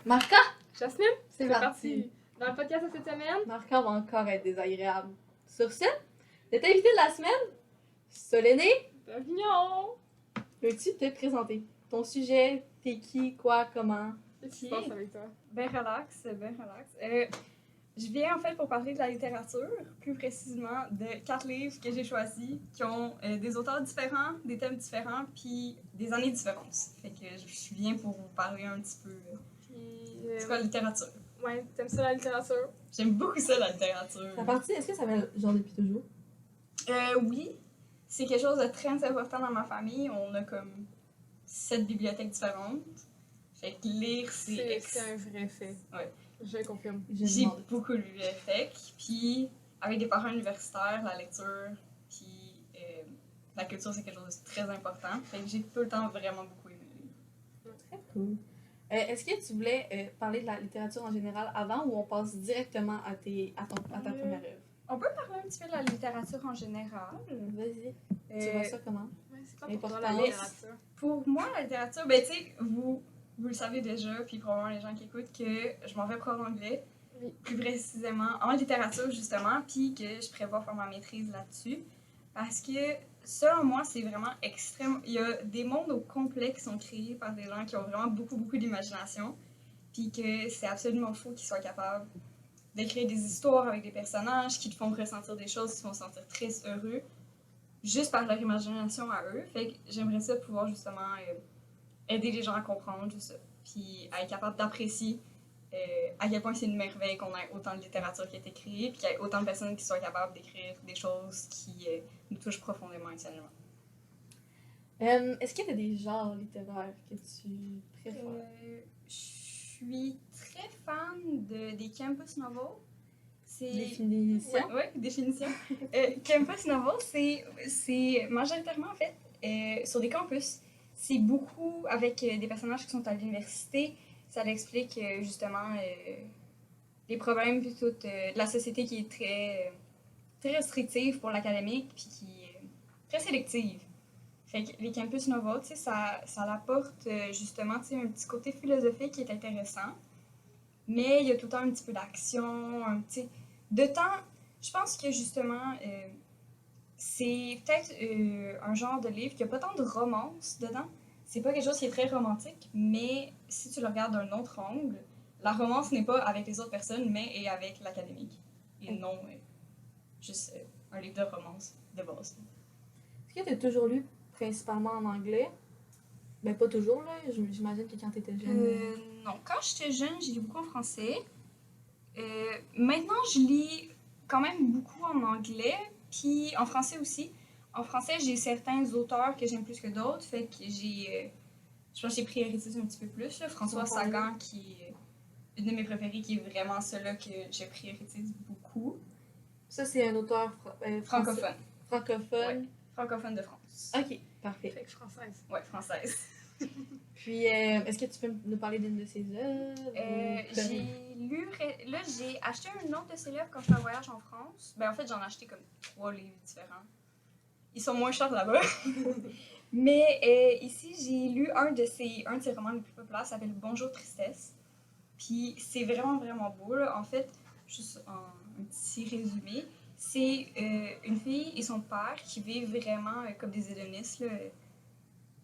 Marca! Jasmine, C'est parti. Dans le podcast de cette semaine, Marca va encore être désagréable. Sur ce, notre invité de la semaine, Soléné, Davignon! peux-tu te présenter? Ton sujet, t'es qui, quoi, comment? Qu'est-ce qui se passe avec toi? Ben relax, ben relax. Je viens en fait pour parler de la littérature, plus précisément de 4 livres que j'ai choisis, qui ont des auteurs différents, des thèmes différents, puis des années différentes. Fait que je viens pour vous parler un petit peu. Puis, C'est quoi la littérature? ouais, t'aimes ça la littérature? J'aime beaucoup ça, la littérature. La partie, est-ce que ça va genre depuis toujours? Oui, c'est quelque chose de très important dans ma famille. On a comme 7 bibliothèques différentes. Fait que lire, C'est un vrai fait. Ouais. Je confirme. J'ai beaucoup lu les bibliothèques, puis avec des parents universitaires, la lecture, puis la culture, c'est quelque chose de très important. Fait que j'ai tout le temps vraiment beaucoup aimé les livres. Très cool. Est-ce que tu voulais parler de la littérature en général avant ou on passe directement à ta première œuvre? On peut parler un petit peu de la littérature en général. Vas-y. Tu vois ça comment? Ouais, c'est pas L'importance. pour toi la littérature. Pour moi, la littérature, ben tu sais, vous le savez déjà, puis probablement les gens qui écoutent, que je m'en vais prof d'anglais, Oui. plus précisément en littérature justement, puis que je prévois faire ma maîtrise là-dessus. Parce que, selon moi, c'est vraiment extrême. Il y a des mondes au complet qui sont créés par des gens qui ont vraiment beaucoup, beaucoup d'imagination, puis que c'est absolument faux qu'ils soient capables d'écrire des histoires avec des personnages qui te font ressentir des choses, qui te font sentir très heureux, juste par leur imagination à eux. Fait que j'aimerais ça pouvoir justement aider les gens à comprendre tout ça, puis à être capable d'apprécier à quel point c'est une merveille qu'on ait autant de littérature qui a été créée, puis qu'il y ait autant de personnes qui soient capables d'écrire des choses qui nous touchent profondément émotionnellement. Est-ce que tu as des genres littéraires que tu préfères? Je suis très fan des campus novels. Définition? Ouais, définition. Campus novels, c'est majoritairement en fait sur des campus. C'est beaucoup avec des personnages qui sont à l'université. Ça explique justement les problèmes plutôt de la société qui est très restrictive pour l'académique puis qui est très sélective. Fait que les campus novels, tu sais, ça apporte justement, tu sais, un petit côté philosophique qui est intéressant. Mais il y a tout le temps un petit peu d'action, un petit... De temps, je pense que justement, c'est peut-être un genre de livre qui n'a pas tant de romance dedans. C'est pas quelque chose qui est très romantique, mais si tu le regardes d'un autre angle, la romance n'est pas avec les autres personnes, mais est avec l'académique. Et non juste un livre de romance de base. Est-ce que tu as toujours lu principalement en anglais? Ben pas toujours, là. J'imagine que quand tu étais jeune... Non, quand j'étais jeune, j'ai lu beaucoup en français. Maintenant, je lis quand même beaucoup en anglais, puis en français aussi. En français, j'ai certains auteurs que j'aime plus que d'autres, fait que je pense que j'ai priorisé un petit peu plus. Là. François Sagan, qui est une de mes préférées, qui est vraiment celle-là que je priorise beaucoup. Ça, c'est un auteur Francophone. Francophone? Ouais. Francophone de France. Ok, parfait. Fait que française. Ouais, française. Puis, est-ce que tu peux nous parler d'une de ses œuvres? J'ai acheté un autre de ses livres quand je fais un voyage en France. Ben, en fait, j'en ai acheté comme 3 livres différents. Ils sont moins chers là-bas. Mais ici, j'ai lu un de ses romans les plus populaires, ça s'appelle Bonjour Tristesse. Puis c'est vraiment, vraiment beau. Là. En fait, juste un petit résumé, c'est une fille et son père qui vivent vraiment comme des hédonistes. Là.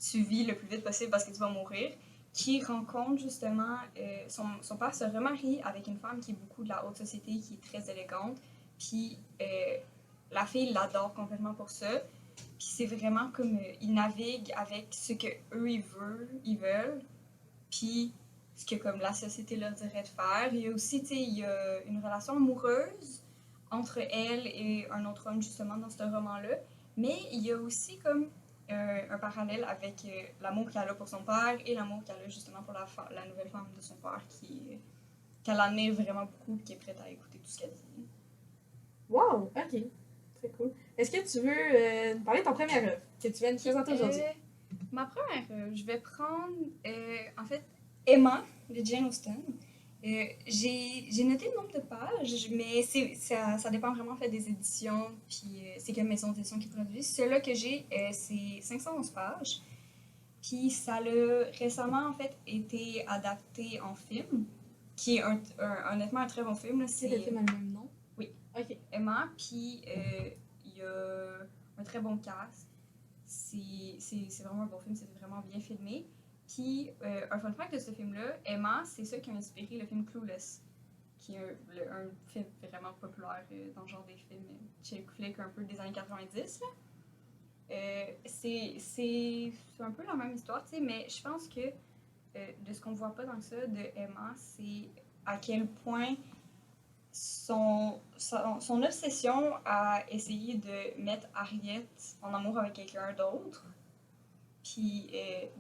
Tu vis le plus vite possible parce que tu vas mourir. Qui rencontre justement, son père se remarie avec une femme qui est beaucoup de la haute société, qui est très élégante. Puis la fille l'adore complètement pour ça. Puis c'est vraiment comme ils naviguent avec ce que eux ils veulent, puis ce que comme la société leur dirait de faire. Il y a aussi, tu sais, il y a une relation amoureuse entre elle et un autre homme justement dans ce roman-là. Mais il y a aussi comme un parallèle avec l'amour qu'elle a pour son père et l'amour qu'elle a justement pour la nouvelle femme de son père qu'elle admire vraiment beaucoup et qui est prête à écouter tout ce qu'elle dit. Wow, ok. Très cool. Est-ce que tu veux nous parler de ton première œuvre que tu viens de présenter aujourd'hui? Ma première œuvre, je vais prendre, en fait, Emma de Jane Austen. J'ai noté le nombre de pages, mais ça dépend vraiment en fait, des éditions, puis c'est quelle maison d'édition qui produit. Celui-là que j'ai, c'est 511 pages. Puis ça l'a récemment, en fait, été adapté en film, qui est honnêtement un très bon film. Là. C'est le film a le même nom? Oui. Ok. Emma, puis il y a un très bon cast. C'est vraiment un bon film, c'est vraiment bien filmé. Puis, un fun fact de ce film-là, Emma, c'est ça qui a inspiré le film Clueless, qui est un film vraiment populaire dans le genre des films chick flick un peu des années 90. Là. C'est un peu la même histoire, tu sais, mais je pense que de ce qu'on voit pas dans ça de Emma, c'est à quel point son obsession à essayer de mettre Harriet en amour avec quelqu'un d'autre, puis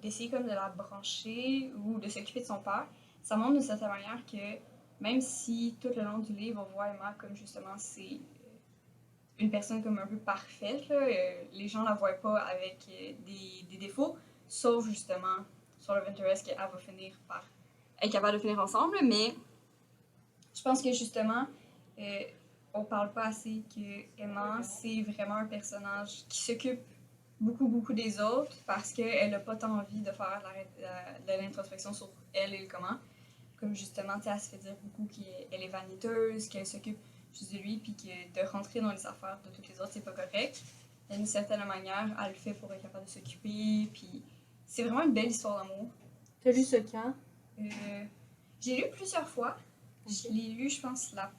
d'essayer comme de la brancher ou de s'occuper de son père, ça montre d'une certaine manière que même si tout le long du livre on voit Emma comme justement c'est une personne comme un peu parfaite, là, les gens la voient pas avec des défauts, sauf justement sur le Interest qu'elle va finir par être capable de finir ensemble, mais je pense que justement on parle pas assez que Emma c'est vraiment un personnage qui s'occupe beaucoup des autres parce qu'elle n'a pas tant envie de faire de l'introspection sur elle et le comment. Comme justement, elle se fait dire beaucoup qu'elle est vaniteuse, qu'elle s'occupe juste de lui, puis que de rentrer dans les affaires de toutes les autres, c'est pas correct. D'une certaine manière, elle le fait pour être capable de s'occuper, puis c'est vraiment une belle histoire d'amour. T'as lu ce quand? J'ai lu plusieurs fois. Okay. Je l'ai lu, je pense, la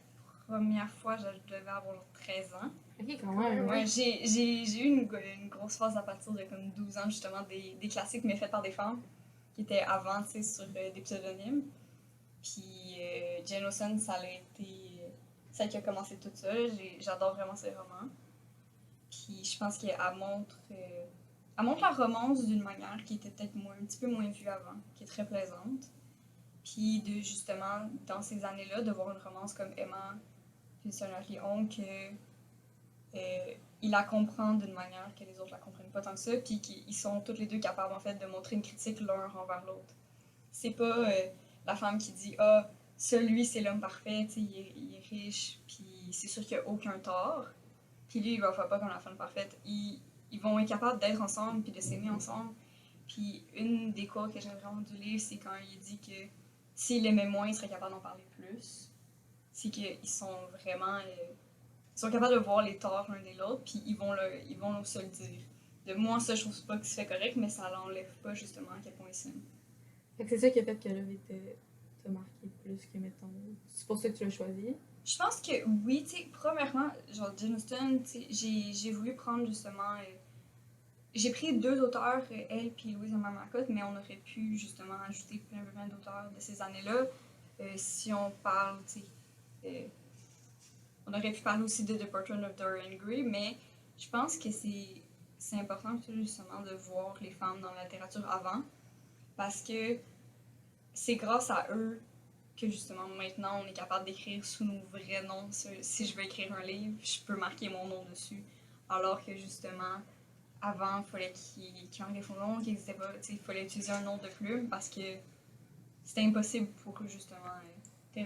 première fois, je devais avoir 13 ans. Ok, quand même. Ouais, j'ai eu une grosse phase à partir de comme 12 ans, justement, des classiques, mais faits par des femmes, qui étaient avant, tu sais, sur des pseudonymes. Puis Jane Austen, ça a été celle qui a commencé tout ça. J'adore vraiment ses romans. Puis je pense qu'elle montre la romance d'une manière qui était peut-être un petit peu moins vue avant, qui est très plaisante. Puis de justement, dans ces années-là, de voir une romance comme Emma puis Sir Lyon, que il la comprend d'une manière que les autres la comprennent pas tant que ça, puis qu'ils sont tous les deux capables en fait de montrer une critique l'un envers l'autre. C'est pas la femme qui dit ah celui c'est l'homme parfait, il est riche, puis c'est sûr qu'il a aucun tort, puis lui il va faire pas comme la femme parfaite. Ils vont être capables d'être ensemble puis de s'aimer ensemble. Puis une des quotes que j'aime vraiment du livre, c'est quand il dit que s'il aimait moins, il serait capable d'en parler plus. C'est qu'ils sont vraiment ils sont capables de voir les torts l'un de l'autre, puis ils vont se le dire. De moi, ça, je trouve pas que c'est correct, mais ça l'enlève pas, justement, à quel point ils s'aiment. Fait que c'est ça qui a fait que Love t'a marqué plus que, mettons... C'est pour ça que tu l'as choisi? Je pense que oui, tu sais, premièrement, genre Jane Austen, tu sais, j'ai voulu prendre, justement... j'ai pris 2 auteurs, elle puis Louise Marcotte, mais on aurait pu, justement, ajouter plein d'auteurs de ces années-là. Si on parle, tu sais... on aurait pu parler aussi de The Portrait of Dorian Gray, mais je pense que c'est important justement de voir les femmes dans la littérature avant, parce que c'est grâce à eux que justement maintenant on est capable d'écrire sous nos vrais noms. Si je veux écrire un livre, je peux marquer mon nom dessus, alors que justement avant il fallait qu'il y ait des faux noms qui n'existaient pas, il fallait utiliser un nom de plume parce que c'était impossible pour eux justement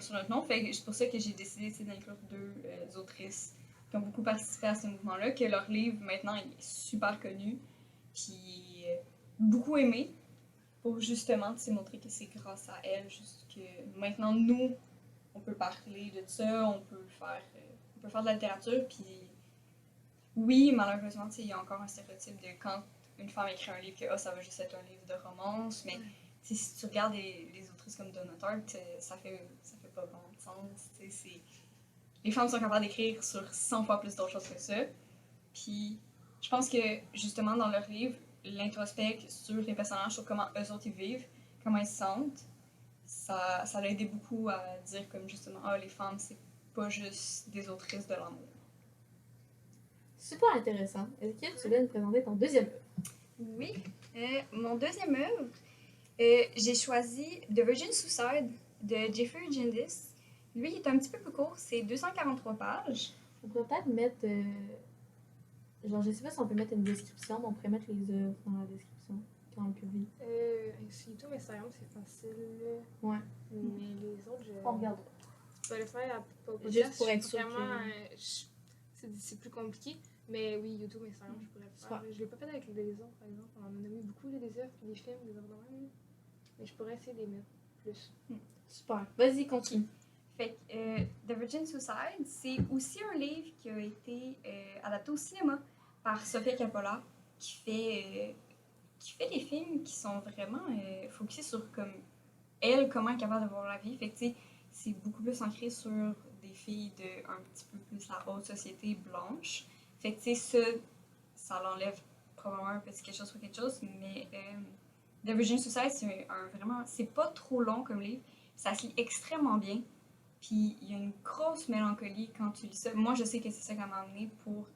sur notre nom. C'est pour ça que j'ai décidé d'inclure 2 autrices qui ont beaucoup participé à ce mouvement-là, que leur livre maintenant est super connu, puis beaucoup aimé, pour justement montrer que c'est grâce à elles juste que maintenant nous on peut parler de ça, on peut faire de la littérature, puis oui, malheureusement il y a encore un stéréotype de quand une femme écrit un livre que ça va juste être un livre de romance, mais si tu regardes les autrices comme Donna Tartt, ça fait pas vraiment de sens. Les femmes sont capables d'écrire sur 100 fois plus d'autres choses que ça. Puis je pense que justement dans leur livre, l'introspect sur les personnages, sur comment eux autres ils vivent, comment ils se sentent, ça l'a aidé beaucoup à dire comme justement les femmes c'est pas juste des autrices de l'amour. Super intéressant. Est-ce que tu voulais nous présenter ton deuxième œuvre? Oui, mon deuxième œuvre, j'ai choisi The Virgin Suicide de Jeffrey Gendis. Lui, il est un petit peu plus court, c'est 243 pages. On pourrait peut-être mettre... genre, je sais pas si on peut mettre une description, mais on pourrait mettre les œuvres dans la description quand on le publie. Sur YouTube, Instagram, c'est facile. Ouais. Mais les autres, On regardera. Je vais le faire à podcast. Juste pour être sûr vraiment, c'est plus compliqué. Mais oui, YouTube, Instagram, je pourrais le faire. Super. Je l'ai pas fait avec les livres, par exemple. On en a nommé beaucoup, là, des œuvres, puis des films, des œuvres de même. Mais je pourrais essayer de les mettre plus. Super. Vas-y, continue. Fait que The Virgin Suicide, c'est aussi un livre qui a été adapté au cinéma par Sofia Coppola, qui fait des films qui sont vraiment focusés sur comme elle, comment elle est capable de voir la vie. Fait que tu sais, c'est beaucoup plus ancré sur des filles de un petit peu plus la haute société blanche. Fait que tu sais, ça l'enlève probablement un petit quelque chose pour quelque chose, mais The Virgin Suicide, vraiment, c'est pas trop long comme livre, ça se lit extrêmement bien. Puis il y a une grosse mélancolie quand tu lis ça. Moi, je sais que c'est ça qui m'a amené pour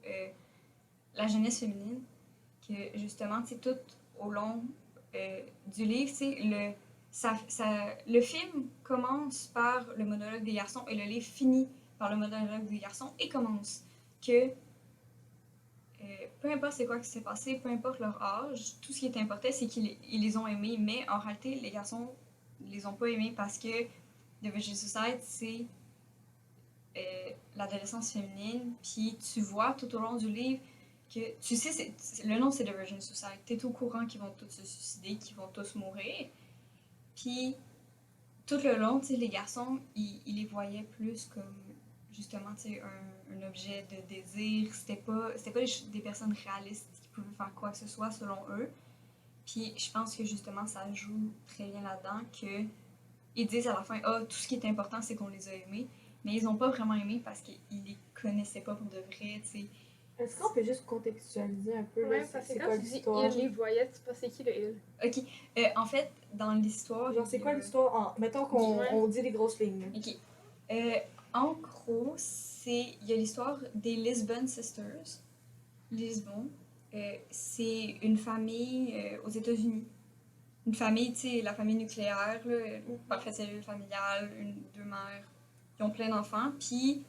la jeunesse féminine. Que justement, tu sais, tout au long du livre, tu sais, le film commence par le monologue des garçons et le livre finit par le monologue des garçons et commence que peu importe c'est quoi qui s'est passé, peu importe leur âge, tout ce qui est important, c'est qu'ils les ont aimés, mais en réalité, les garçons les ont pas aimés parce que The Virgin Suicide, c'est l'adolescence féminine, puis tu vois tout au long du livre que, tu sais, le nom c'est The Virgin Suicide, t'es au courant qu'ils vont tous se suicider, qu'ils vont tous mourir, puis tout le long, tu sais, les garçons, ils les voyaient plus comme, justement, tu sais, un objet de désir, c'était pas des personnes réalistes qui pouvaient faire quoi que ce soit selon eux, puis je pense que justement ça joue très bien là-dedans que ils disent à la fin, ah, tout ce qui est important, c'est qu'on les a aimés. Mais ils n'ont pas vraiment aimé parce qu'ils les connaissaient pas pour de vrai, tu sais. Est-ce qu'on peut juste contextualiser un peu, là, Ouais, parce que c'est quand quoi tu dis l'histoire? il les voyait, tu sais pas c'est qui le il. Ok, en fait, dans l'histoire. Genre, c'est quoi l'histoire? Mettons qu'on Ouais. on dit les grosses lignes. Ok. En gros, il y a l'histoire des Lisbon Sisters. Lisbon. C'est une famille aux États-Unis. Une famille, tu sais, la famille nucléaire, là, parfaite cellule familiale, deux mères. Ils ont plein d'enfants. Puis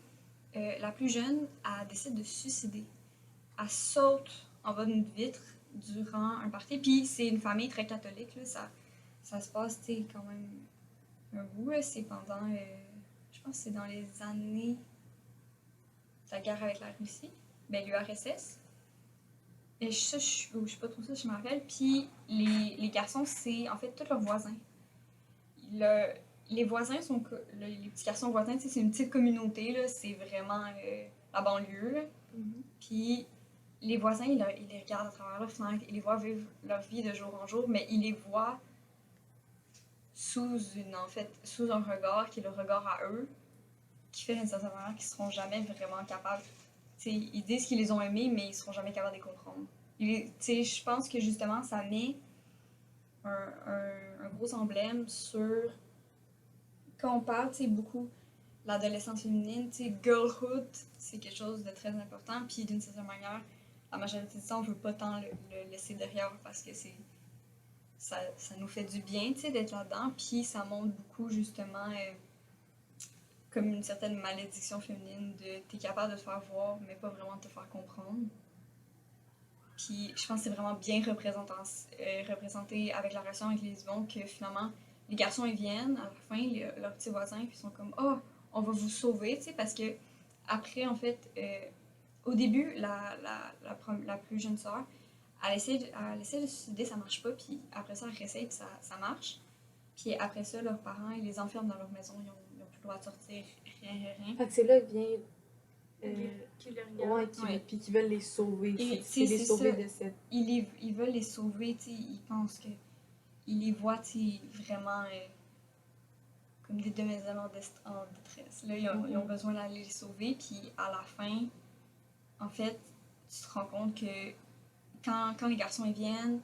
la plus jeune, elle décide de se suicider. Elle saute en bas d'une vitre durant un party. Puis c'est une famille très catholique, là, ça se passe, tu sais, quand même un bout. Là, c'est pendant, je pense que c'est dans les années de la guerre avec la Russie, ben, l'URSS. Et ça, je sais pas trop ça, je me rappelle. Puis les garçons, c'est en fait tous leurs voisins. Les voisins sont. Les petits garçons voisins, c'est une petite communauté, là, c'est vraiment la banlieue. Là. Puis les voisins, ils les regardent à travers leur fenêtre, ils les voient vivre leur vie de jour en jour, mais ils les voient sous un regard qui est le regard à eux, qui fait d'une certaine manière qu'ils seront jamais vraiment capables. T'sais, ils disent qu'ils les ont aimés, mais ils seront jamais capables de les comprendre. Je pense que justement, ça met un gros emblème sur. Quand on parle beaucoup de l'adolescence féminine, girlhood, c'est quelque chose de très important. Puis d'une certaine manière, la majorité du temps, on veut pas tant le laisser derrière parce que ça nous fait du bien d'être là-dedans. Puis ça montre beaucoup justement comme une certaine malédiction féminine de t'es capable de te faire voir, mais pas vraiment de te faire comprendre. Puis je pense que c'est vraiment bien représenté avec la relation avec les Lisbon que finalement, les garçons ils viennent à la fin, leurs petits voisins, puis ils sont comme oh, on va vous sauver, tu sais, parce que après, en fait, au début, la plus jeune sœur, elle essaie de se suicider, ça marche pas, puis après ça, elle réessaye, puis ça marche. Puis après ça, leurs parents, ils les enferment dans leur maison, ils ont plus le droit de sortir, rien. Fait que c'est là que vient. Qui le regarde. Puis qui veulent les sauver. Et, C'est les c'est sauver ça. de cette. Ils veulent les sauver, tu sais, ils pensent que. Ils les voient, tu sais, vraiment comme des demoiselles en détresse. Là, ils ont besoin d'aller les sauver, puis à la fin, en fait, tu te rends compte que quand les garçons ils viennent,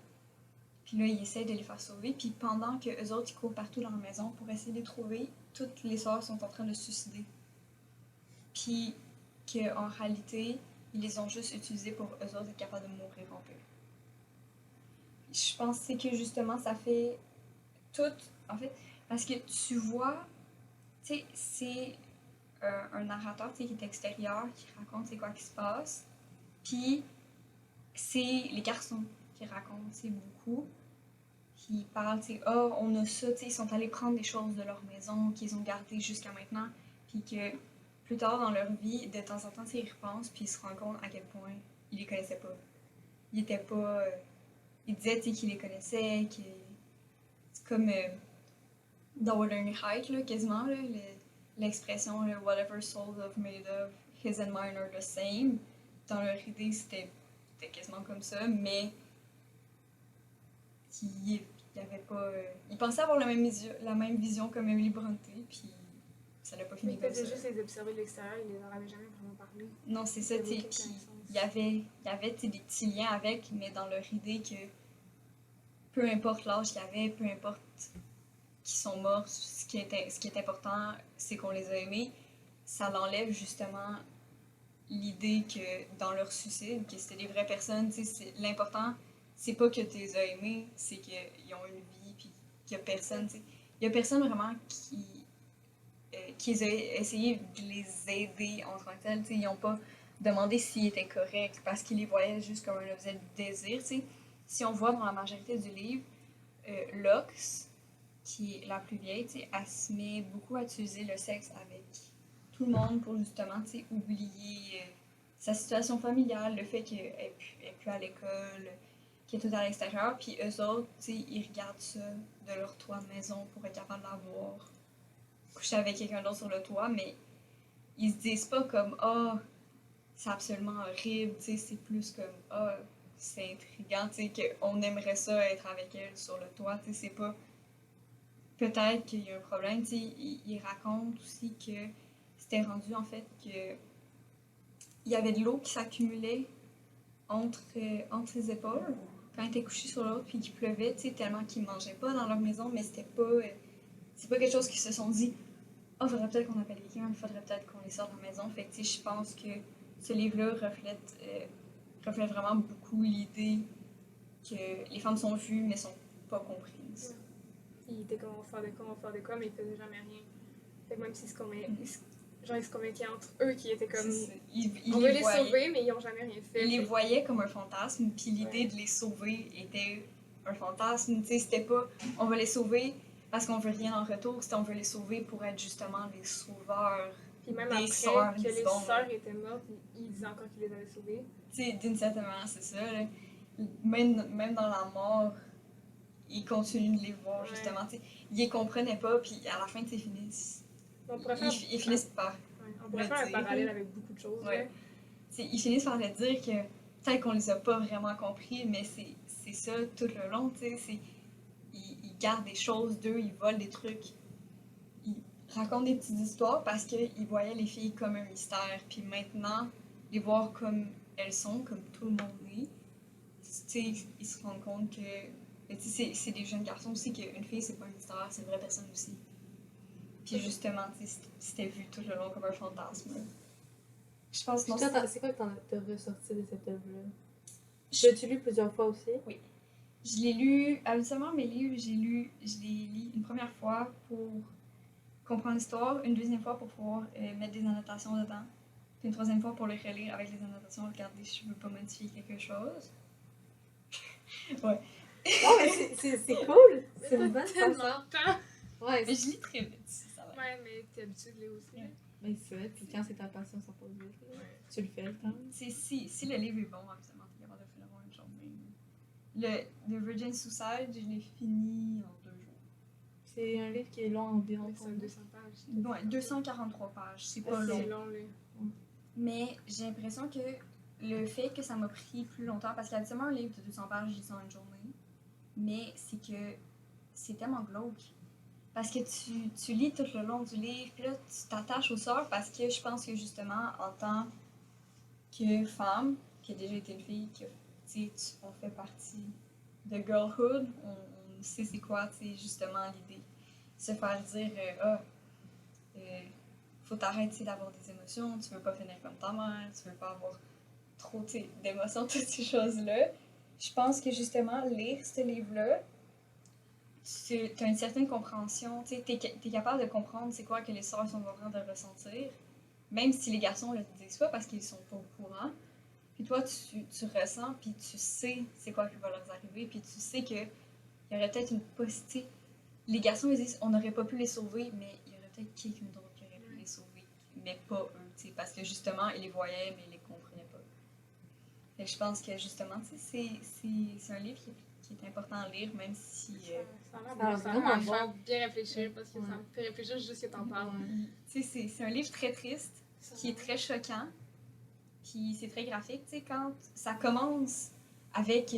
puis là, ils essaient de les faire sauver, puis pendant que eux autres, ils courent partout dans la maison pour essayer de les trouver, toutes les sœurs sont en train de se suicider. Puis qu'en réalité, ils les ont juste utilisés pour eux autres être capables de mourir en paix. Je pense que justement, ça fait tout, en fait, parce que tu vois, tu sais, c'est un narrateur qui est extérieur, qui raconte c'est quoi qui se passe, puis c'est les garçons qui racontent, c'est beaucoup, qui parlent, tu sais, oh, on a ça, tu sais, ils sont allés prendre des choses de leur maison qu'ils ont gardées jusqu'à maintenant, puis que plus tard dans leur vie, de temps en temps, ils repensent, puis ils se rendent compte à quel point il les connaissait pas. Il était pas... il disait, tu sais, qu'il les connaissait, que... C'est comme dans Wuthering Heights, là, quasiment, là, l'expression « whatever souls are made of, his and mine are the same ». Dans leur idée, c'était quasiment comme ça, mais il avait pas... il pensait avoir la même vision comme Emily Brontë, puis ça n'a pas Mais fini il comme faisait ça. juste les observer de l'extérieur, il les en avait jamais vraiment parlé. Non, c'est ça, Il tu sais, avait aucune puis connaissance. il y avait tu sais, des petits liens avec, mais dans leur idée que peu importe l'âge qu'il y avait, peu importe qu'ils sont morts, ce qui est important, c'est qu'on les a aimés. Ça l'enlève justement l'idée que dans leur suicide, que c'était des vraies personnes. L'important, c'est pas que tu les as aimés, c'est qu'ils ont une vie, puis qu'il y a personne. T'sais. Il y a personne vraiment qui a essayé de les aider en tant que tel. Ils n'ont pas demandé s'ils étaient corrects parce qu'ils les voyaient juste comme un objet de désir. T'sais. Si on voit dans la majorité du livre, Lux, qui est la plus vieille, elle se met beaucoup à utiliser le sexe avec tout le monde pour justement oublier sa situation familiale, le fait qu'elle n'est plus à l'école, qu'elle est tout à l'extérieur. Puis eux autres, ils regardent ça de leur toit de maison pour être capable de la voir coucher avec quelqu'un d'autre sur le toit, mais ils se disent pas comme « Ah, oh, c'est absolument horrible », c'est plus comme « Ah, oh, c'est intriguant, qu'on aimerait ça être avec elle sur le toit », c'est pas... Peut-être qu'il y a un problème, il raconte aussi que c'était rendu en fait que il y avait de l'eau qui s'accumulait entre ses épaules quand il était couché sur l'autre, puis qu'il pleuvait, tellement qu'ils mangeaient pas dans leur maison, mais c'était pas... c'est pas quelque chose qu'ils se sont dit « Ah, oh, faudrait peut-être qu'on appelle quelqu'un, il faudrait peut-être qu'on les sorte de la maison ». Fait que je pense que ce livre-là reflète vraiment beaucoup l'idée que les femmes sont vues mais sont pas comprises. Il était comme on va faire de quoi, mais il faisait jamais rien. Fait que même s'ils se convainquaient entre eux qui étaient comme on veut les sauver, mais ils ont jamais rien fait. Ils les voyaient comme un fantasme, puis l'idée de les sauver était un fantasme. C'était pas on va les sauver parce qu'on veut rien en retour, c'était on veut les sauver pour être justement les sauveurs. Puis même des après sœurs, que les sœurs étaient mortes, ils disaient encore qu'ils les avaient sauvées. D'une certaine manière, c'est ça. Là. Même dans la mort, ils continuent de les voir, justement. Ils les comprenaient pas, puis à la fin, ils finissent. Ils finissent par. On pourrait faire un parallèle avec beaucoup de choses. Ouais. Ils finissent par le dire que peut-être qu'on les a pas vraiment compris, mais c'est ça tout le long. Ils gardent des choses d'eux, ils volent des trucs. Ils racontent des petites histoires parce qu'ils voyaient les filles comme un mystère. Puis maintenant, les voir comme elles sont, comme tout le monde est, ils se rendent compte que c'est des jeunes garçons aussi qu'une fille, c'est pas un mystère, c'est une vraie personne aussi. Puis justement, c'était vu tout le long comme un fantasme. Je pense que c'est quoi que t'as ressorti de cette œuvre-là? L'as-tu lu plusieurs fois aussi? Oui. Je l'ai lu, habituellement mes livres, je les lis une première fois pour comprendre l'histoire, une deuxième fois pour pouvoir mettre des annotations dedans, puis une troisième fois pour le relire avec les annotations, regarder si je veux pas modifier quelque chose. Ouais. Non, mais c'est cool! C'est une bonne façon. Temps. Ouais, Mais je lis très vite, ça va. Ouais, mais t'es habitué de lire aussi. Ouais. mais c'est vrai, puis quand c'est ta passion, ça passe vite. Tu le fais le temps. Si le livre est bon, habituellement, t'es capable de finir en une journée. Le Virgin Suicide, je l'ai fini en 2 jours. C'est un livre qui est long environ. C'est 200 pages. Ouais, 243 pages, c'est pas long. C'est long, là. Mais j'ai l'impression que le fait que ça m'a pris plus longtemps, parce qu'habituellement, un livre de 200 pages, je lis ça en une journée, mais c'est que c'est tellement glauque. Parce que tu lis tout le long du livre, puis là, tu t'attaches aux sœurs, parce que je pense que justement, en tant que femme, qui a déjà été une fille, on fait partie de girlhood, on sait c'est quoi, justement, l'idée. Se faire dire, faut t'arrêter d'avoir des émotions, tu veux pas finir comme ta mère, tu veux pas avoir trop d'émotions, toutes ces choses-là. Je pense que justement, lire ce livre-là, tu as une certaine compréhension, tu es capable de comprendre c'est quoi que les sœurs sont en train de ressentir, même si les garçons ne le disent pas parce qu'ils sont pas au courant. Puis toi, tu ressens, puis tu sais c'est quoi qui va leur arriver, puis tu sais qu'il y aurait peut-être une possibilité. Les garçons, ils disent on n'aurait pas pu les sauver, mais il y aurait peut-être quelqu'un d'autre qui aurait pu les sauver, mais pas eux, parce que justement, ils les voyaient, mais ils les comprenaient pas. Et je pense que justement, c'est un livre qui est important à lire, même si. Ça a l'air Alors, bon, ça vraiment va me faire bon. bien réfléchir parce que Ouais. ça me fait réfléchir juste que t'en parles. C'est un livre très triste, qui est très choquant, puis c'est très graphique. Tu sais, quand ça commence avec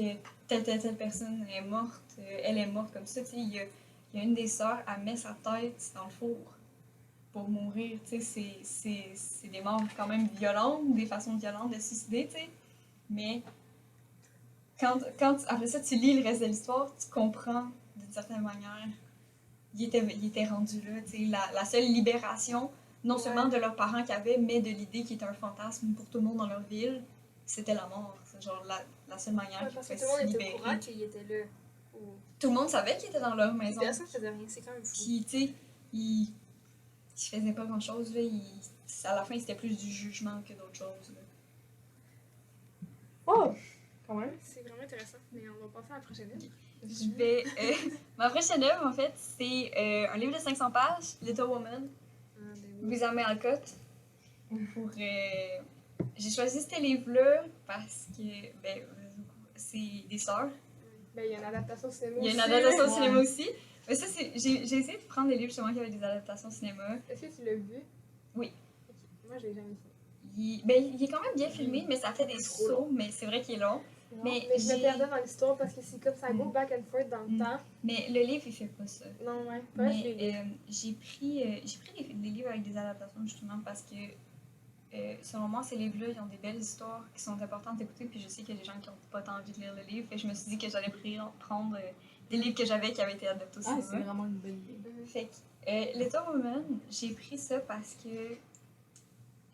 telle personne est morte, elle est morte comme ça, tu sais, il y a une des sœurs, elle met sa tête dans le four pour mourir. Tu sais, c'est des morts quand même violentes, des façons violentes de se suicider, tu sais. Mais quand après ça, tu lis le reste de l'histoire, tu comprends d'une certaine manière. Il était rendu là, tu sais. La seule libération, non seulement de leurs parents qu'ils avaient, mais de l'idée qui était un fantasme pour tout le monde dans leur ville, c'était la mort. C'est genre la seule manière qu'ils Parce que pouvaient tout le se monde était au libérer. courant qu'il était là. Ou... Tout le monde savait qu'ils étaient dans leur maison. Personne ne faisait rien, c'est quand même fou. Puis, tu sais, ils faisaient pas grand-chose, là. À la fin, c'était plus du jugement que d'autres choses, là. Oh! Quand même. C'est vraiment intéressant, mais on va passer à la prochaine œuvre. Je vais... ma prochaine œuvre, en fait, c'est un livre de 500 pages, Little Woman, Louisa May Alcott. Pour... J'ai choisi ce livre-là parce que, ben, c'est des sœurs. Ben, il y a une adaptation au cinéma Il y a une aussi. adaptation au Ouais. cinéma aussi. Mais ça, j'ai essayé de prendre des livres justement qui avaient des adaptations au cinéma. Est-ce que tu l'as vu? Oui. Ok. Moi, je l'ai jamais vu. Il est quand même bien filmé, mais ça fait des Trop sauts, mais c'est vrai qu'il est long. Mais Mais je me j'ai- perdais dans l'histoire parce que c'est comme ça go back and forth dans le temps. Mais le livre, il fait pas ça. Non, ouais. Pas je l'ai lu. Mais j'ai pris des livres avec des adaptations justement parce que, selon moi, ces livres-là, ils ont des belles histoires qui sont importantes d'écouter. Puis je sais qu'il y a des gens qui n'ont pas tant envie de lire le livre. Et je me suis dit que j'allais prendre des livres que j'avais qui avaient été adaptés au Ah, cinéma. c'est vraiment une bonne idée. Fait que Little Woman, j'ai pris ça parce que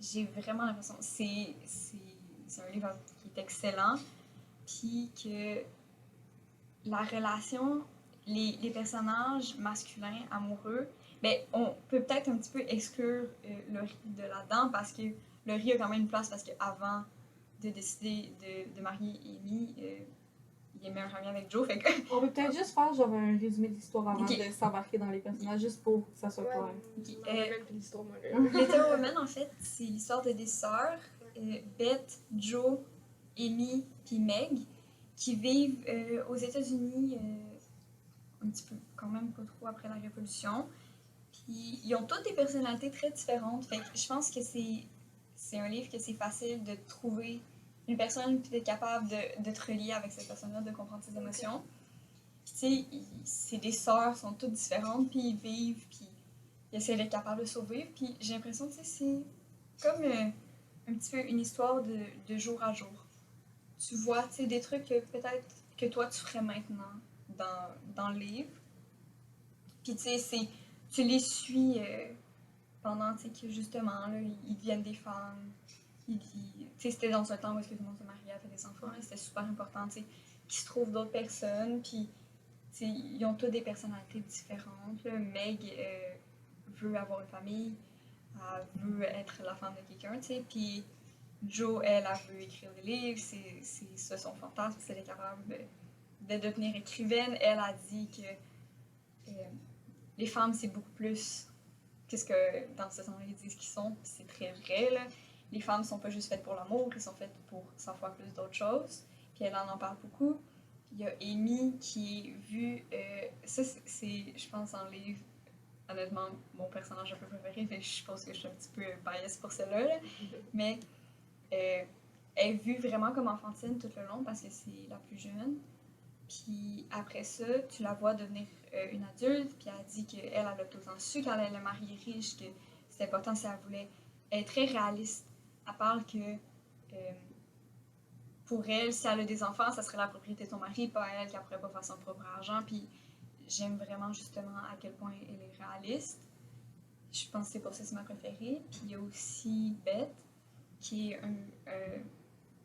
j'ai vraiment l'impression. C'est un livre qui est excellent. Puis que la relation, les personnages masculins amoureux, ben, on peut peut-être un petit peu exclure Laurie de là-dedans parce que Laurie a quand même une place parce qu'avant de décider de marier Amy, il est meilleur ami avec Joe. Fait que On peut peut-être juste faire genre un résumé de l'histoire avant Ok. de s'embarquer dans les personnages, juste pour que ça soit clair. Je m'en rappelle plus l'histoire, moi, là. Little Woman, en fait, c'est l'histoire de des sœurs, Beth, Joe, Amy puis Meg, qui vivent aux États-Unis un petit peu, quand même pas trop après la Révolution. Puis ils ont toutes des personnalités très différentes. Fait que je pense que c'est un livre que c'est facile de trouver une personne puis d'être capable de te relier avec cette personne-là, de comprendre ses émotions. Puis tu sais, c'est des sœurs, sont toutes différentes, puis ils vivent, puis ils essaient d'être capables de survivre. Puis j'ai l'impression que c'est comme un petit peu une histoire de jour à jour. Tu vois, tu sais, des trucs que peut-être que toi tu ferais maintenant dans le livre. Puis tu sais, tu les suis pendant, tu sais, que justement, là, ils deviennent des femmes. Tu sais, c'était dans un temps où est-ce que tout le monde se mariait, avait des enfants, et c'était super important, tu sais, qu'ils se trouvent d'autres personnes, puis tu sais, ils ont tous des personnalités différentes. Là. Meg veut avoir une famille, elle veut être la femme de quelqu'un, tu sais, puis Jo, elle veut écrire des livres, c'est ça son fantasme, c'est d'être capable de devenir écrivaine. Elle a dit que les femmes, c'est beaucoup plus que ce que dans ce temps-là, ils disent qu'ils sont, puis c'est très vrai, là. Les femmes sont pas juste faites pour l'amour, elles sont faites pour 100 fois plus d'autres choses. Puis elle en parle beaucoup. Il y a Amy qui est vue, ça c'est, je pense, dans le livre, honnêtement, mon personnage un peu préféré, fait que je pense que je suis un petit peu biased pour celle-là, là. Mais elle est vue vraiment comme enfantine tout le long parce que c'est la plus jeune. Puis après ça, tu la vois devenir une adulte, puis elle dit qu'elle a tout le temps su qu'elle allait marier riche, que c'était important si elle voulait. Elle est très réaliste. Elle parle que pour elle, si elle a des enfants, ça serait la propriété de son mari, pas elle, qu'elle pourrait pas faire son propre argent. Puis j'aime vraiment justement à quel point elle est réaliste. Je pense que c'est pour ça que c'est ma préférée. Puis il y a aussi Beth, qui est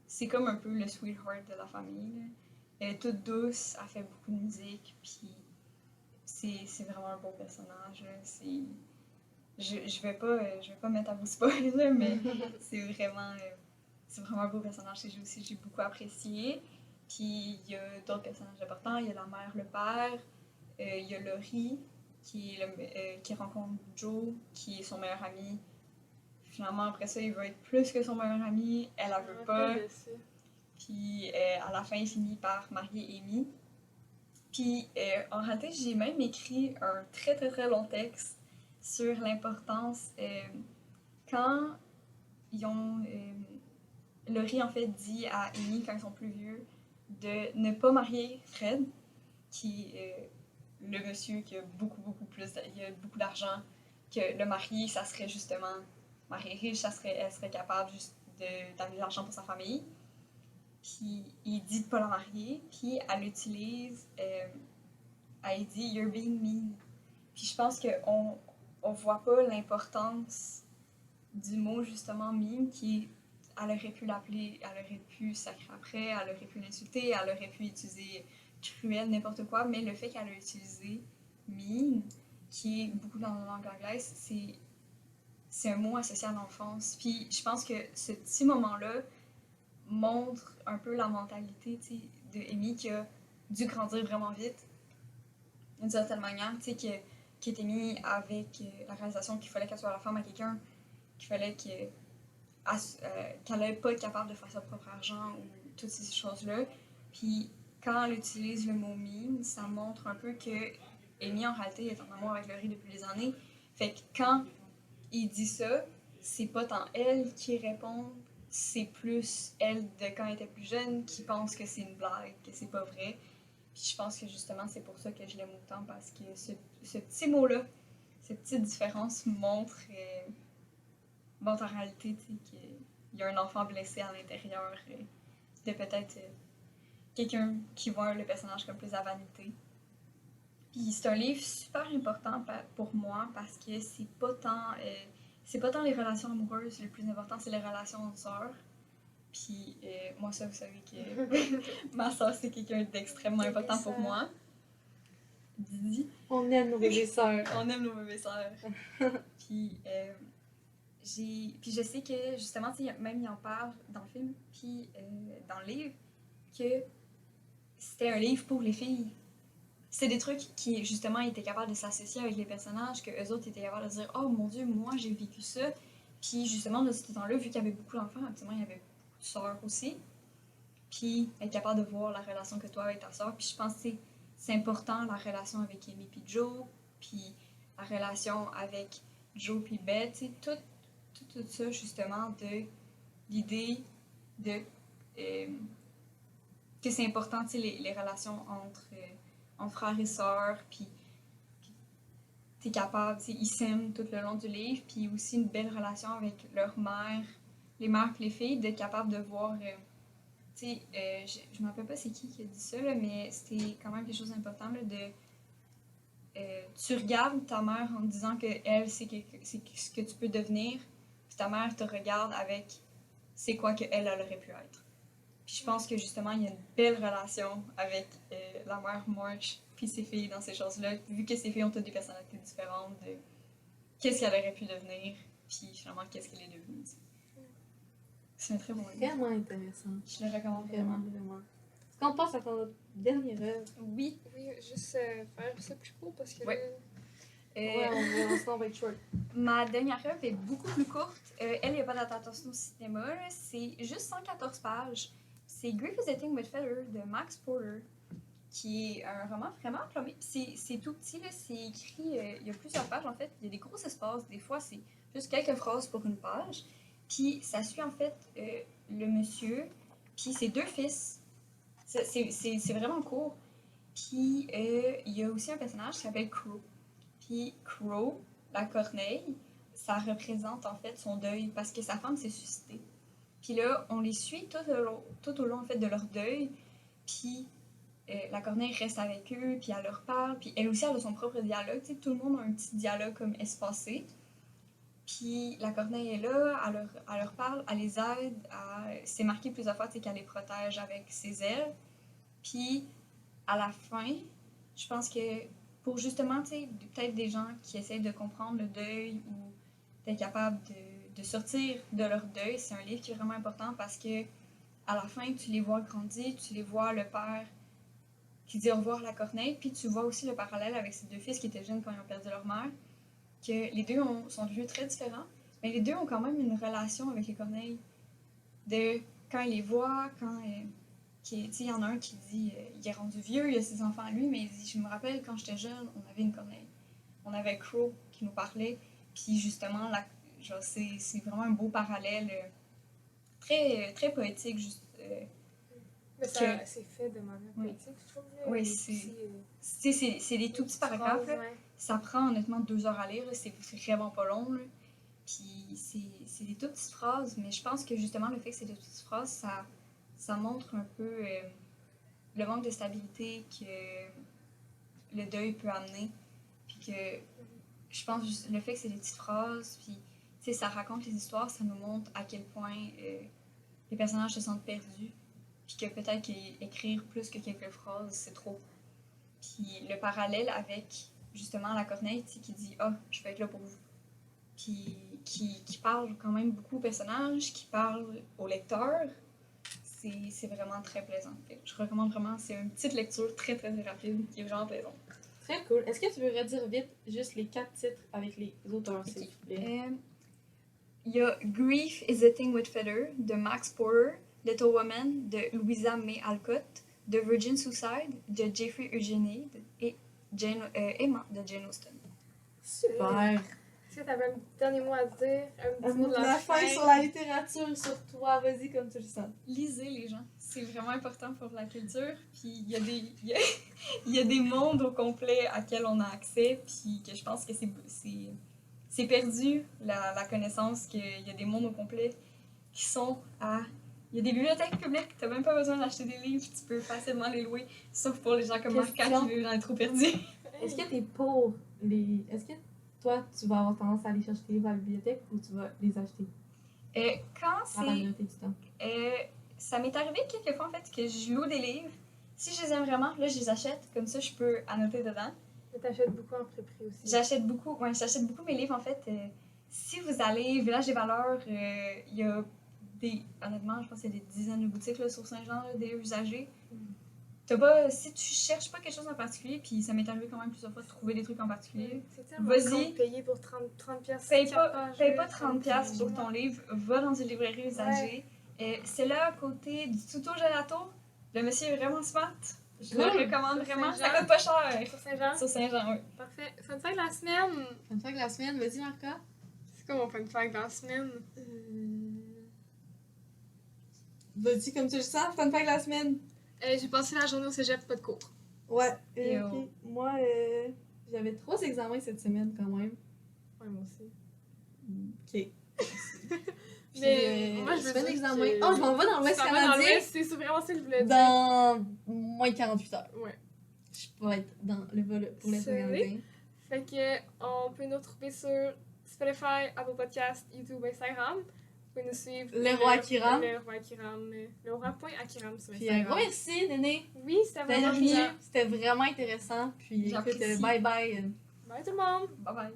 c'est comme un peu le sweetheart de la famille, là. Elle est toute douce, elle fait beaucoup de musique, puis c'est vraiment un beau personnage. Là. Je vais pas mettre à vous spoiler, là, mais c'est vraiment un beau personnage que j'ai beaucoup apprécié. Puis il y a d'autres personnages importants, il y a la mère, le père, il y a Laurie qui rencontre Joe, qui est son meilleur ami. Finalement, après ça, il veut être plus que son meilleur ami, elle veut pas. Puis à la fin, il finit par marier Amy. Puis en réalité, j'ai même écrit un très très très long texte sur l'importance quand ils ont. Laurie en fait dit à Amy quand ils sont plus vieux de ne pas marier Fred, qui est le monsieur qui a beaucoup plus, il a beaucoup d'argent, que le marié, ça serait justement marié riche, elle serait capable juste d'avoir de l'argent pour sa famille. Puis il dit de pas la marier, puis elle utilise, elle dit you're being mean. Puis je pense qu'on on voit pas l'importance du mot justement mean qui elle aurait pu l'appeler, elle aurait pu sacrer après, elle aurait pu l'insulter, elle aurait pu utiliser cruel, n'importe quoi, mais le fait qu'elle a utilisé mean, qui est beaucoup dans la langue anglaise, c'est un mot associé à l'enfance. Puis je pense que ce petit moment-là montre un peu la mentalité de Amy qui a dû grandir vraiment vite, d'une certaine manière, qui était mis avec la réalisation qu'il fallait qu'elle soit la femme à quelqu'un, qu'il fallait qu'elle n'allait pas être capable de faire son propre argent ou toutes ces choses-là. Puis quand elle utilise le mot mean, ça montre un peu que Amy en réalité est en amour avec Laurie depuis des années. Fait que quand il dit ça, c'est pas tant elle qui répond, c'est plus elle de quand elle était plus jeune qui pense que c'est une blague, que c'est pas vrai. Puis je pense que justement c'est pour ça que je l'aime autant parce que ce petit mot-là, cette petite différence montre en réalité qu'il y a un enfant blessé à l'intérieur de peut-être quelqu'un qui voit le personnage comme plus à vanité. Puis c'est un livre super important pour moi parce que c'est pas tant les relations amoureuses, le plus important c'est les relations entre sœurs. Puis moi ça vous savez que ma sœur c'est quelqu'un d'extrêmement important pour moi. Didi. On aime nos bébés sœurs. On aime nos bébés sœurs. Puis puis je sais que justement même il en parle dans le film puis dans le livre que c'était un livre pour les filles. C'est des trucs qui, justement, étaient capables de s'associer avec les personnages, que eux autres étaient capables de dire « Oh mon Dieu, moi, j'ai vécu ça. » Puis, justement, de ce temps-là, vu qu'il y avait beaucoup d'enfants, absolument, il y avait beaucoup de sœurs aussi. Puis, être capable de voir la relation que toi avec ta sœur. Puis, je pense que c'est important, la relation avec Amy puis Joe, puis la relation avec Joe puis Beth, tu sais, tout ça, justement, de l'idée de... que c'est important, tu sais, les relations entre frères et sœurs, puis t'es capable, tu sais, ils s'aiment tout le long du livre, puis aussi une belle relation avec leur mère, les mères et les filles, d'être capable de voir, tu sais, je me rappelle pas c'est qui a dit ça, là, mais c'était quand même quelque chose d'important, là, tu regardes ta mère en disant que elle c'est ce que tu peux devenir, puis ta mère te regarde avec c'est quoi qu'elle aurait pu être. Puis je pense que justement, il y a une belle relation avec la mère March puis ses filles dans ces choses-là, vu que ces filles ont toutes des personnalités différentes de qu'est-ce qu'elle aurait pu devenir, puis finalement, qu'est-ce qu'elle est devenue. C'est un très bon livre. Vraiment intéressant. Je le recommande Vraiment. Est-ce qu'on passe à ton dernière œuvre? Oui. Oui, juste faire ça plus court parce que... Ouais. On va être short. Ma dernière œuvre est beaucoup plus courte. Elle, il n'y a pas d'adaptation au cinéma. C'est juste 114 pages. C'est Grief is a Thing with Feather de Max Porter, qui est un roman vraiment plombé. C'est tout petit, là. C'est écrit, il y a plusieurs pages en fait. Il y a des gros espaces. Des fois, c'est juste quelques phrases pour une page. Puis ça suit en fait le monsieur, puis ses deux fils. C'est vraiment court. Puis il y a aussi un personnage qui s'appelle Crow. Puis Crow, la corneille, ça représente en fait son deuil parce que sa femme s'est suicidée. Puis là, on les suit tout au long en fait, de leur deuil. Puis la corneille reste avec eux, puis elle leur parle. Puis elle aussi, elle a son propre dialogue. T'sais, tout le monde a un petit dialogue comme espacé. Puis la corneille est là, elle leur parle, elle les aide. C'est marqué plusieurs fois qu'elle les protège avec ses ailes. Puis à la fin, je pense que pour justement, peut-être des gens qui essayent de comprendre le deuil ou d'être capable de sortir de leur deuil, c'est un livre qui est vraiment important parce que à la fin, tu les vois grandir, tu les vois le père qui dit au revoir à la corneille, puis tu vois aussi le parallèle avec ces deux fils qui étaient jeunes quand ils ont perdu leur mère, que les deux sont de lieux très différents, mais les deux ont quand même une relation avec les corneilles de quand il les voit, il y en a un qui dit il est rendu vieux, il a ses enfants à lui, mais il dit je me rappelle quand j'étais jeune, on avait une corneille. On avait Crow qui nous parlait, puis justement, c'est vraiment un beau parallèle, très, très poétique. Mais ça, c'est fait de manière poétique, je trouve. Oui, c'est des tout petits paragraphes. Ouais. Ça prend honnêtement 2 heures à lire, c'est vraiment pas long. Là. Puis c'est des toutes petites phrases, mais je pense que justement le fait que c'est des toutes petites phrases, ça montre un peu le manque de stabilité que le deuil peut amener. Puis que je pense juste le fait que c'est des petites phrases, puis ça raconte les histoires, ça nous montre à quel point les personnages se sentent perdus. Puis que peut-être qu'écrire plus que quelques phrases, c'est trop. Puis le parallèle avec justement la corneille qui dit « Ah, je vais être là pour vous ». Puis qui parle quand même beaucoup aux personnages, qui parle au lecteur. C'est vraiment très plaisant. Je recommande vraiment, c'est une petite lecture très très rapide qui est vraiment plaisante. Très cool. Est-ce que tu veux redire vite juste les 4 titres avec les auteurs, s'il te plaît? Il y a Grief is a Thing with Feather de Max Porter, Little Woman de Louisa May Alcott, The Virgin Suicide de Jeffrey Eugene et Emma de Jane Austen. Super! Est-ce que tu avais un dernier mot à dire? Un petit mot de la fin sur la littérature, sur toi, vas-y comme tu le sens. Lisez les gens, c'est vraiment important pour la culture. Puis il y a des mondes au complet auxquels on a accès, puis que je pense que c'est perdu la connaissance qu'il y a des mondes au complet qui sont à... Il y a des bibliothèques publiques, t'as même pas besoin d'acheter des livres, tu peux facilement les louer, sauf pour les gens comme moi quand ils vivent dans les trous perdus. Est-ce que t'es pour les... Est-ce que toi, tu vas avoir tendance à aller chercher tes livres à la bibliothèque ou tu vas les acheter? Quand c'est... À la majorité du temps. Ça m'est arrivé quelques fois, en fait, que je loue des livres. Si je les aime vraiment, là, je les achète. Comme ça, je peux annoter dedans. Mais t'achètes beaucoup en pré-prix aussi. J'achète beaucoup mes livres, en fait. Si vous allez Village des Valeurs, il y a honnêtement, je pense qu'il y a des dizaines de boutiques là, sur Saint-Jean, là, des usagers. Si tu cherches pas quelque chose en particulier, puis ça m'est arrivé quand même plusieurs fois de trouver des trucs en particulier, vas-y. Payer pour 30 pièces. Paye pas 30 pièces pour ton livre, va dans une librairie usagée. C'est là à côté du Tuto Gelato. Le monsieur est vraiment smart. Je le recommande vraiment. Ça coûte pas cher. Sur Saint-Jean? Sur Saint-Jean, oui. Parfait. Fun fact de la semaine. Fun fact de la semaine, vas-y Marca. C'est quoi mon fun fact de la semaine? Vas-y comme tu le sens, fun fact de la semaine. J'ai passé la journée au cégep, pas de cours. Ouais. Okay. Moi, j'avais 3 examens cette semaine quand même. Ouais, moi aussi. Ok. Puis, mais moi, je veux dire examen. Oh, je m'en vais dans l'Ouest canadien. C'est vraiment ça que je voulais dire. Dans moins de 48 heures. Ouais. Je peux être dans le vol pour l'Ouest canadien. Fait que on peut nous trouver sur Spotify, Apple Podcast, YouTube, Instagram. Vous pouvez nous suivre. Le Roi Akiram. Le Roi Akiram. Le Roi.Akiram sur Puis Instagram. un gros merci, Néné. Oui, c'était vraiment venu. C'était vraiment intéressant. Puis écoute, bye bye. Bye tout le monde. Bye bye.